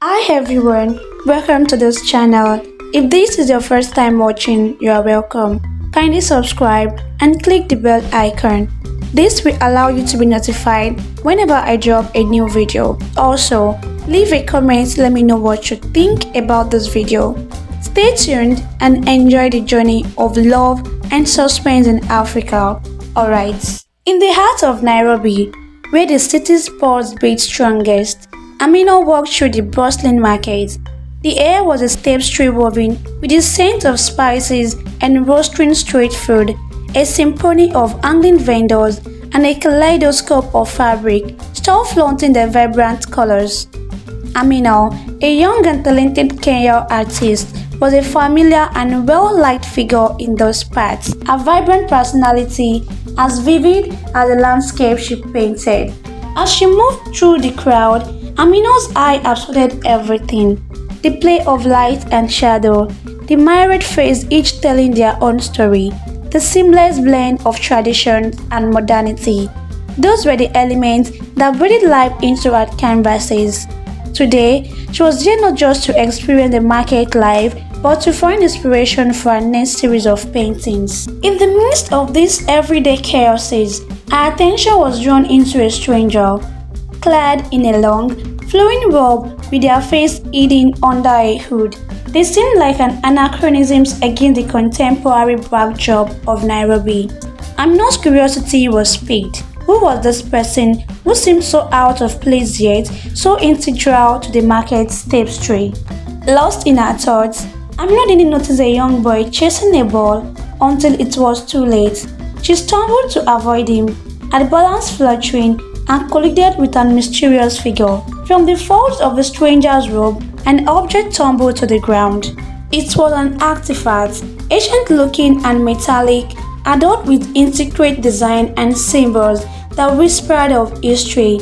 Hi everyone, welcome to this channel. If this is your first time watching, you are welcome. Kindly subscribe and click the bell icon. This will allow you to be notified whenever I drop a new video. Also, leave a comment, let me know what you think about this video. Stay tuned and enjoy the journey of love and suspense in Africa. Alright. In the heart of Nairobi, where the city's pulse beat strongest, Amina walked through the bustling market. The air was a tapestry woven with the scent of spices and roasting street food, a symphony of angling vendors, and a kaleidoscope of fabric, still flaunting their vibrant colors. Amina, a young and talented Kenyan artist, was a familiar and well-liked figure in those parts, a vibrant personality as vivid as the landscape she painted. As she moved through the crowd, Amina's eye absorbed everything. The play of light and shadow, the myriad faces each telling their own story, the seamless blend of tradition and modernity. Those were the elements that breathed life into her canvases. Today, she was there not just to experience the market life, but to find inspiration for her next series of paintings. In the midst of these everyday chaoses, our attention was drawn into a stranger, clad in a long, flowing robe with their face hidden under a hood. They seemed like an anachronism against the contemporary backdrop of Nairobi. Amina's curiosity was piqued. Who was this person who seemed so out of place yet so integral to the market's tapestry? Lost in her thoughts, Amina didn't notice a young boy chasing a ball until it was too late. She stumbled to avoid him, her balance fluttering, and collided with a mysterious figure. From the folds of the stranger's robe, an object tumbled to the ground. It was an artifact, ancient-looking and metallic, adorned with intricate design and symbols that whispered of history.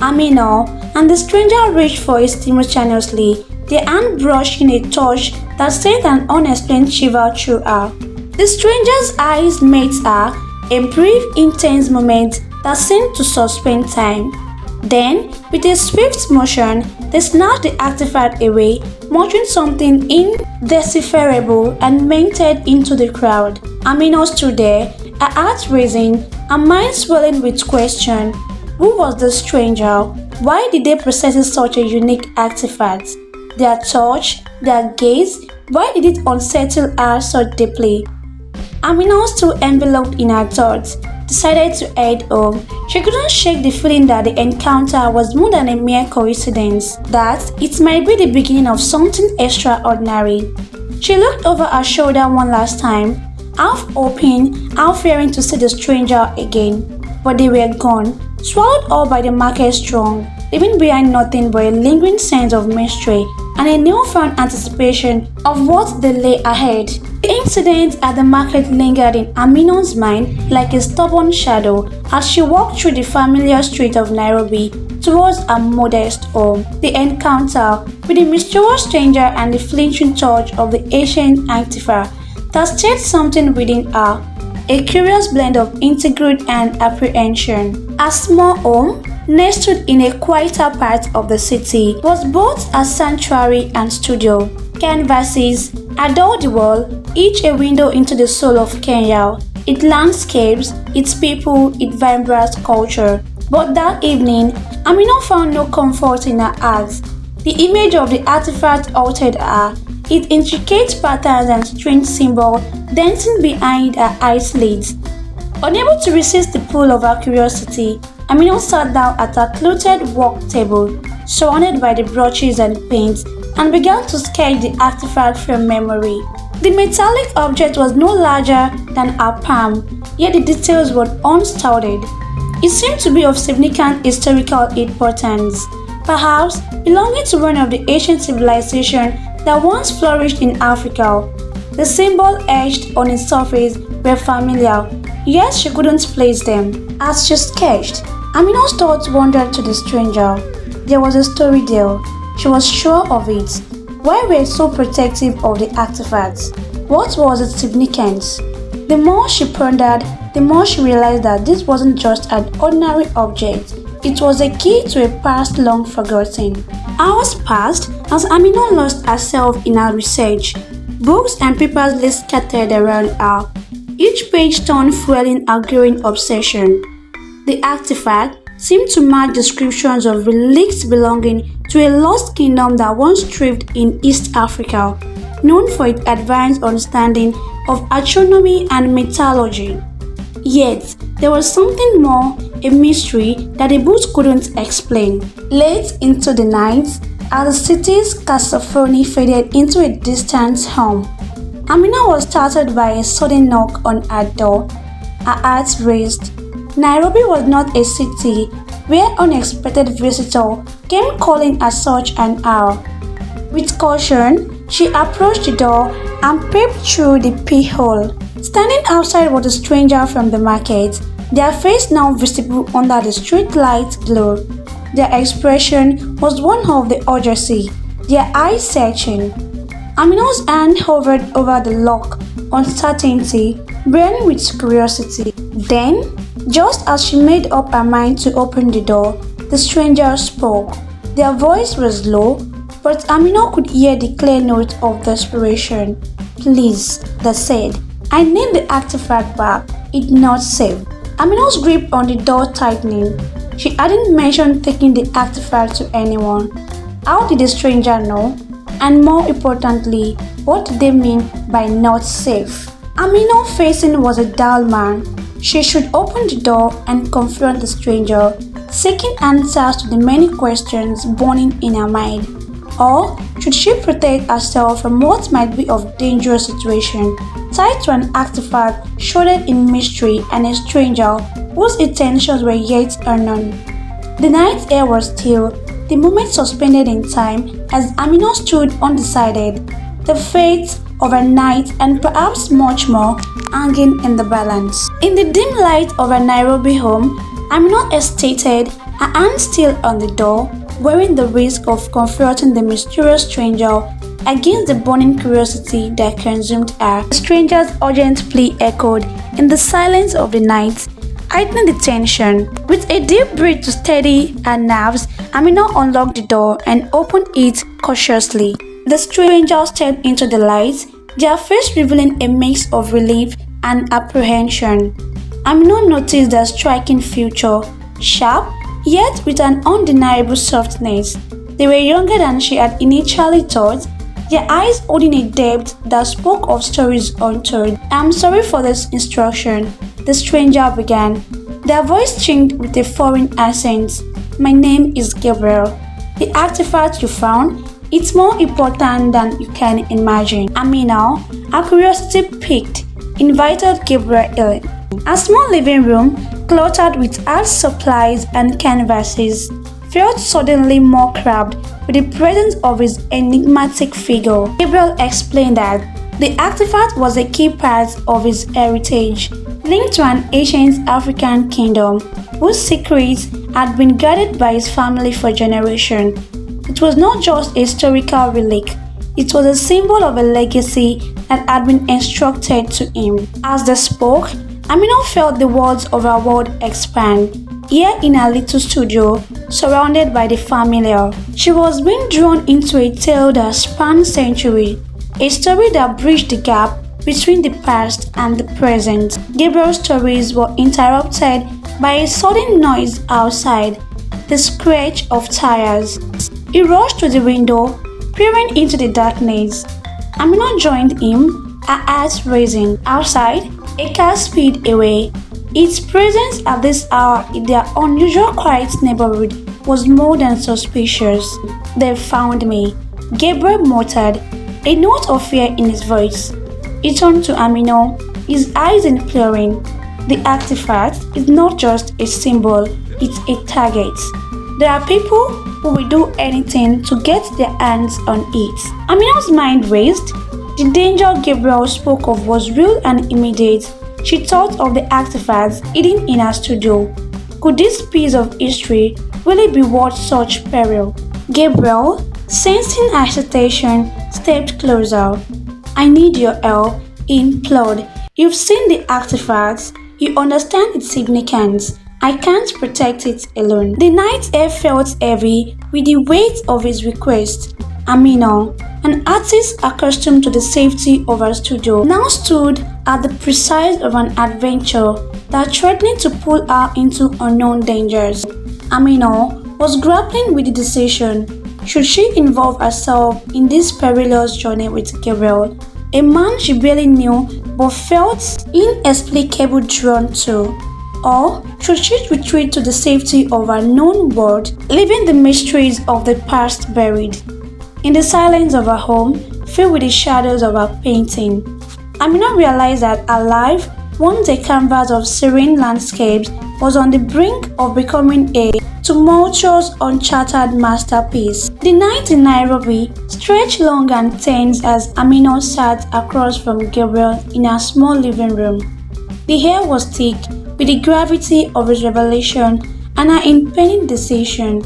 Amina and the stranger reached for it simultaneously, their hand brushing a touch that sent an unexplained shiver through her. The stranger's eyes met her, a brief, intense moment that seemed to suspend time. Then, with a swift motion, they snatched the artifact away, muttering something indecipherable and melted into the crowd. Amina stood there, her heart racing, her mind swelling with question. Who was the stranger? Why did they possess such a unique artifact? Their touch, their gaze, why did it unsettle her so deeply? Amina, still enveloped in her thoughts, decided to head home. She couldn't shake the feeling that the encounter was more than a mere coincidence, that it might be the beginning of something extraordinary. She looked over her shoulder one last time, half hoping, half fearing to see the stranger again. But they were gone, swallowed up by the market throng, leaving behind nothing but a lingering sense of mystery and a newfound anticipation of what they lay ahead. The incident at the market lingered in Amina's mind like a stubborn shadow as she walked through the familiar street of Nairobi towards her modest home. The encounter with the mysterious stranger and the flinching touch of the ancient artifact that stirred something within her, a curious blend of intrigue and apprehension. A small home, nestled in a quieter part of the city, was both a sanctuary and studio. Canvases adorned the wall, each a window into the soul of Kenya, its landscapes, its people, its vibrant culture. But that evening, Amina found no comfort in her heart. The image of the artifact altered her, its intricate patterns and strange symbols dancing behind her eyelids. Unable to resist the pull of her curiosity, Amina sat down at a clothed work table, surrounded by the brushes and paints, and began to sketch the artifact from memory. The metallic object was no larger than her palm, yet the details were unstudied. It seemed to be of significant historical importance, perhaps belonging to one of the ancient civilizations that once flourished in Africa. The symbols etched on its surface were familiar, yet she couldn't place them. As she sketched, Amina's thoughts wandered to the stranger. There was a story there. She was sure of it. Why were so protective of the artifacts? What was its significance? The more she pondered, the more she realized that this wasn't just an ordinary object. It was a key to a past long forgotten. Hours passed as Amina lost herself in her research. Books and papers lay scattered around her, each page turned fueling her growing obsession. The artifact seemed to match descriptions of relics belonging to a lost kingdom that once thrived in East Africa, known for its advanced understanding of astronomy and metallurgy. Yet, there was something more, a mystery that the books couldn't explain. Late into the night, as the city's cacophony faded into a distant hum, Amina was startled by a sudden knock on her door. Her heart raced. Nairobi was not a city where unexpected visitor came calling at such an hour. With caution, she approached the door and peeped through the peephole. Standing outside was a stranger from the market, their face now visible under the street light glow. Their expression was one of the urgency, their eyes searching. Amina's hand hovered over the lock, uncertainty, burning with curiosity. Then, just as she made up her mind to open the door, the stranger spoke. Their voice was low, but Amina could hear the clear note of desperation. "Please," they said, "I need the artifact back. It's not safe." Amina's grip on the door tightening. She hadn't mentioned taking the artifact to anyone. How did the stranger know? And more importantly, what did they mean by not safe? Amina facing was a dull man. She should open the door and confront the stranger, seeking answers to the many questions burning in her mind. Or should she protect herself from what might be a dangerous situation, tied to an artifact shrouded in mystery and a stranger whose intentions were yet unknown? The night air was still, the moment suspended in time as Amina stood undecided, the fate of a night and perhaps much more hanging in the balance. In the dim light of her Nairobi home, Amina hesitated, her hand still on the door, wearing the risk of confronting the mysterious stranger against the burning curiosity that consumed her. The stranger's urgent plea echoed in the silence of the night, heightening the tension. With a deep breath to steady her nerves, Amina unlocked the door and opened it cautiously. The stranger stepped into the light, their face revealing a mix of relief and apprehension. Amina noticed their striking feature, sharp, yet with an undeniable softness. They were younger than she had initially thought, their eyes holding a depth that spoke of stories untold. "I'm sorry for this instruction," the stranger began, their voice tinged with a foreign accent. "My name is Gabriel. The artifact you found, it's more important than you can imagine." Amina, her curiosity piqued, invited Gabriel in. A small living room, cluttered with art supplies and canvases, felt suddenly more cramped with the presence of his enigmatic figure. Gabriel explained that the artifact was a key part of his heritage, linked to an ancient African kingdom whose secrets had been guarded by his family for generations. It was not just a historical relic, it was a symbol of a legacy that had been entrusted to him. As they spoke, Amina felt the worlds of her world expand. Here in her little studio, surrounded by the familiar, she was being drawn into a tale that spanned centuries, a story that bridged the gap between the past and the present. Gabriel's stories were interrupted by a sudden noise outside, the scratch of tires. He rushed to the window, peering into the darkness. Amina joined him, her eyes raising. Outside, a car sped away. Its presence at this hour in their unusual quiet neighborhood was more than suspicious. "They found me," Gabriel muttered, a note of fear in his voice. He turned to Amina, his eyes imploring. "The artifact is not just a symbol, it's a target. There are people who will do anything to get their hands on it." Amina's mind raced. The danger Gabriel spoke of was real and immediate. She thought of the artifacts hidden in her studio. Could this piece of history really be worth such peril? Gabriel, sensing her hesitation, stepped closer. "I need your help," he implored. "You've seen the artifacts. You understand its significance. I can't protect it alone. The night air felt heavy with the weight of his request. Amina, an artist accustomed to the safety of her studio, now stood at the precipice of an adventure that threatened to pull her into unknown dangers. Amina was grappling with the decision: should she involve herself in this perilous journey with Gabriel, a man she barely knew but felt inexplicably drawn to? Or should she retreat to the safety of her known world, leaving the mysteries of the past buried? In the silence of her home, filled with the shadows of her painting, Amina realized that her life, once a canvas of serene landscapes, was on the brink of becoming a tumultuous, uncharted masterpiece. The night in Nairobi stretched long and tense as Amina sat across from Gabriel in her small living room. The air was thick with the gravity of his revelation and her impending decision.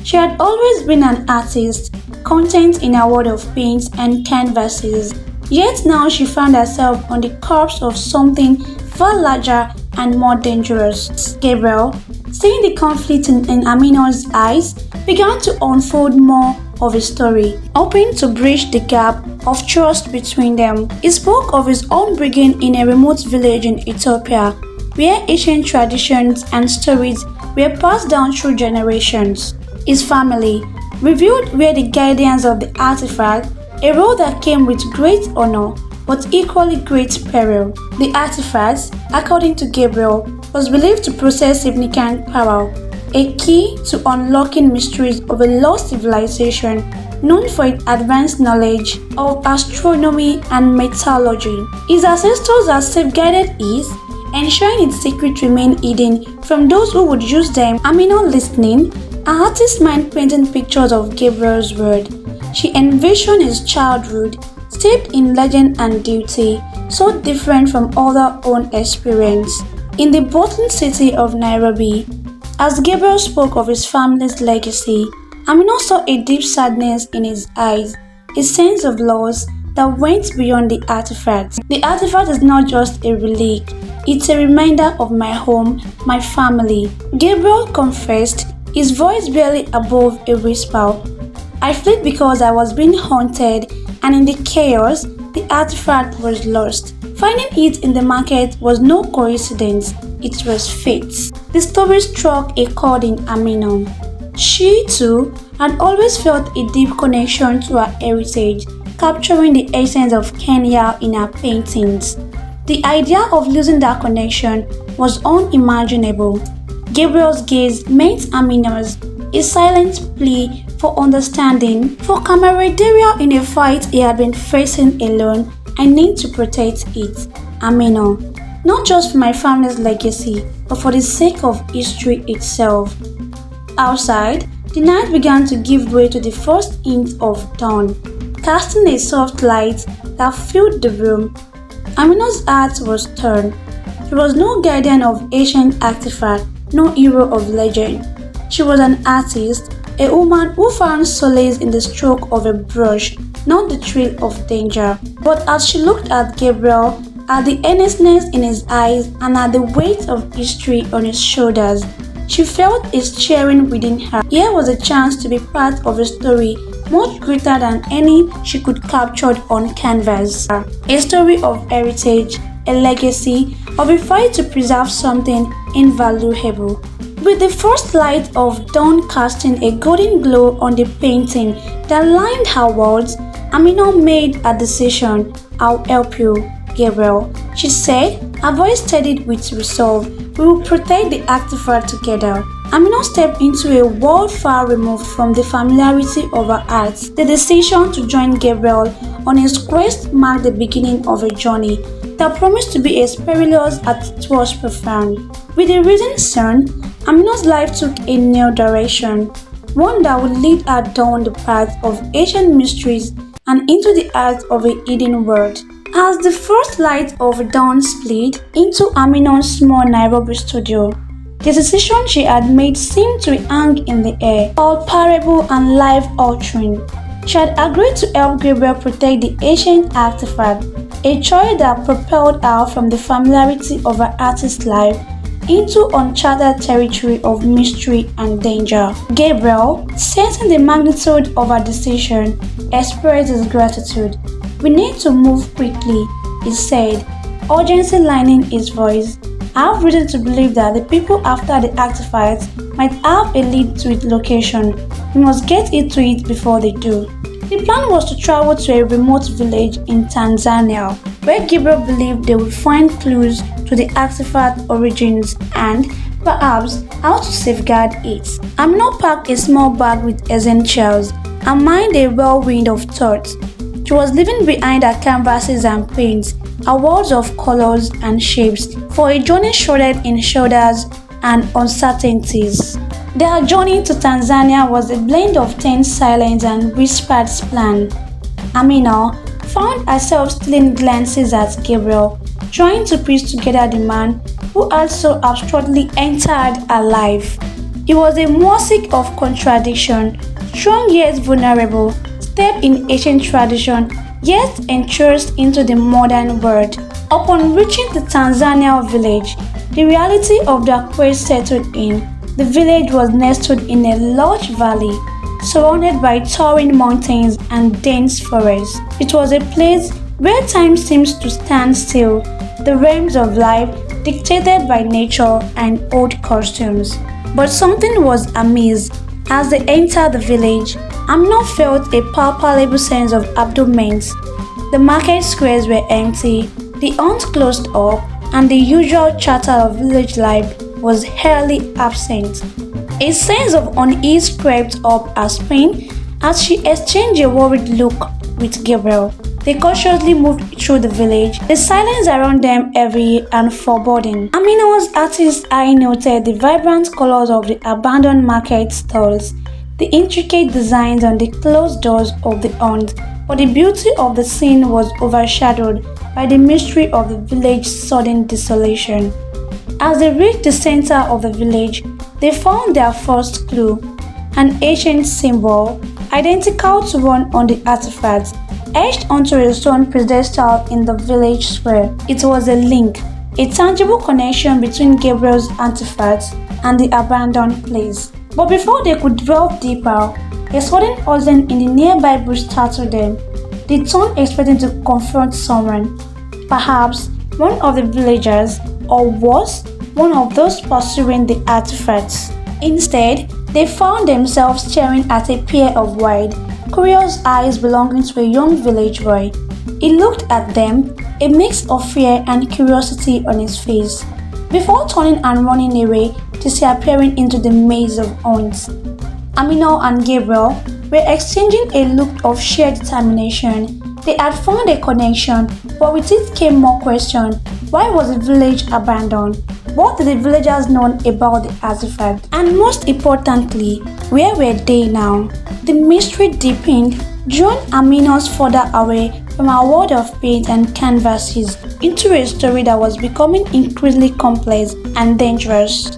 She had always been an artist, content in her world of paints and canvases, yet now she found herself on the cusp of something far larger and more dangerous. Gabriel, seeing the conflict in Amina's eyes, began to unfold more of his story, hoping to bridge the gap of trust between them. He spoke of his upbringing in a remote village in Ethiopia, where ancient traditions and stories were passed down through generations. His family revealed were the guardians of the artifact, a role that came with great honor but equally great peril. The artifact, according to Gabriel, was believed to possess significant power, a key to unlocking mysteries of a lost civilization known for its advanced knowledge of astronomy and metallurgy. His ancestors had safeguarded it, ensuring its secret remained hidden from those who would use them. Amina listening, an artist's mind painting pictures of Gabriel's world. She envisioned his childhood, steeped in legend and duty, so different from all her own experience. In the bustling city of Nairobi, as Gabriel spoke of his family's legacy, Amina saw a deep sadness in his eyes, a sense of loss that went beyond the artifact. The artifact is not just a relic, it's a reminder of my home, my family. Gabriel confessed, his voice barely above a whisper. I fled because I was being haunted, and in the chaos, the artifact was lost. Finding it in the market was no coincidence, it was fate. The story struck a chord in Amina. She, too, had always felt a deep connection to her heritage, capturing the essence of Kenya in her paintings. The idea of losing that connection was unimaginable. Gabriel's gaze met Amina's, a silent plea for understanding, for camaraderie in a fight he had been facing alone. I need to protect it, Amina, not just for my family's legacy, but for the sake of history itself. Outside, the night began to give way to the first hint of dawn, casting a soft light that filled the room. Amina's heart was torn. She was no guardian of ancient artifact, no hero of legend. She was an artist, a woman who found solace in the stroke of a brush, not the thrill of danger. But as she looked at Gabriel, at the earnestness in his eyes and at the weight of history on his shoulders, she felt his cheering within her. Here was a chance to be part of a story much greater than any she could capture on canvas. A story of heritage, a legacy, of a fight to preserve something invaluable. With the first light of dawn casting a golden glow on the painting that lined her walls, Amina made a decision. I'll help you, Gabriel, she said, her voice steadied with resolve. We will protect the artifact together. Amina stepped into a world far removed from the familiarity of her art. The decision to join Gabriel on his quest marked the beginning of a journey that promised to be as perilous as it was profound. With the rising sun, Amina's life took a new direction, one that would lead her down the path of ancient mysteries and into the heart of a hidden world. As the first light of dawn split into Amina's small Nairobi studio, the decision she had made seemed to hang in the air, all palpable and life-altering. She had agreed to help Gabriel protect the ancient artifact, a choice that propelled her from the familiarity of her artist's life into uncharted territory of mystery and danger. Gabriel, sensing the magnitude of her decision, expressed his gratitude. "We need to move quickly," he said, urgency lining his voice. "I have reason to believe that the people after the artifact might have a lead to its location. We must get it to it before they do." The plan was to travel to a remote village in Tanzania, where Gabriel believed they would find clues to the artifact origins and, perhaps, how to safeguard it. Amina packed a small bag with essentials and mined a whirlwind of thoughts. She was leaving behind her canvases and paints, her worlds of colors and shapes, for a journey shrouded in shoulders and uncertainties. Their journey to Tanzania was a blend of tense silence and whispered plan. Amina found herself stealing glances at Gabriel, trying to piece together the man who had so abstractly entered her life. He was a mosaic of contradiction, strong yet vulnerable, steeped in ancient tradition yet enthroned into the modern world. Upon reaching the Tanzania village, the reality of their quest settled in. The village was nestled in a large valley, surrounded by towering mountains and dense forests. It was a place where time seems to stand still, the realms of life dictated by nature and old customs. But something was amiss. As they entered the village, Amina felt a palpable sense of abandonment. The market squares were empty, the hunt closed up, and the usual chatter of village life was wholly absent. A sense of unease crept up her spine as she exchanged a worried look with Gabriel. They cautiously moved through the village, the silence around them heavy and foreboding. Amina's artist's eye noted the vibrant colors of the abandoned market stalls, the intricate designs on the closed doors of the hunt, but the beauty of the scene was overshadowed by the mystery of the village's sudden desolation. As they reached the center of the village, they found their first clue, an ancient symbol, identical to one on the artifact, etched onto a stone pedestal in the village square. It was a link, a tangible connection between Gabriel's artifact and the abandoned place. But before they could delve deeper, a sudden buzzing in the nearby bush startled them. They turned expecting to confront someone, perhaps one of the villagers, or worse, one of those pursuing the artifacts. Instead, they found themselves staring at a pair of wide, curious eyes belonging to a young village boy. He looked at them, a mix of fear and curiosity on his face, before turning and running away, disappearing into the maze of haunts. Amina and Gabriel were exchanging a look of sheer determination. They had found a connection, but with it came more questions. Why was the village abandoned? What did the villagers know about the artifact? And most importantly, where were they now? The mystery deepened, drawing Amina's further away from her world of paint and canvases into a story that was becoming increasingly complex and dangerous.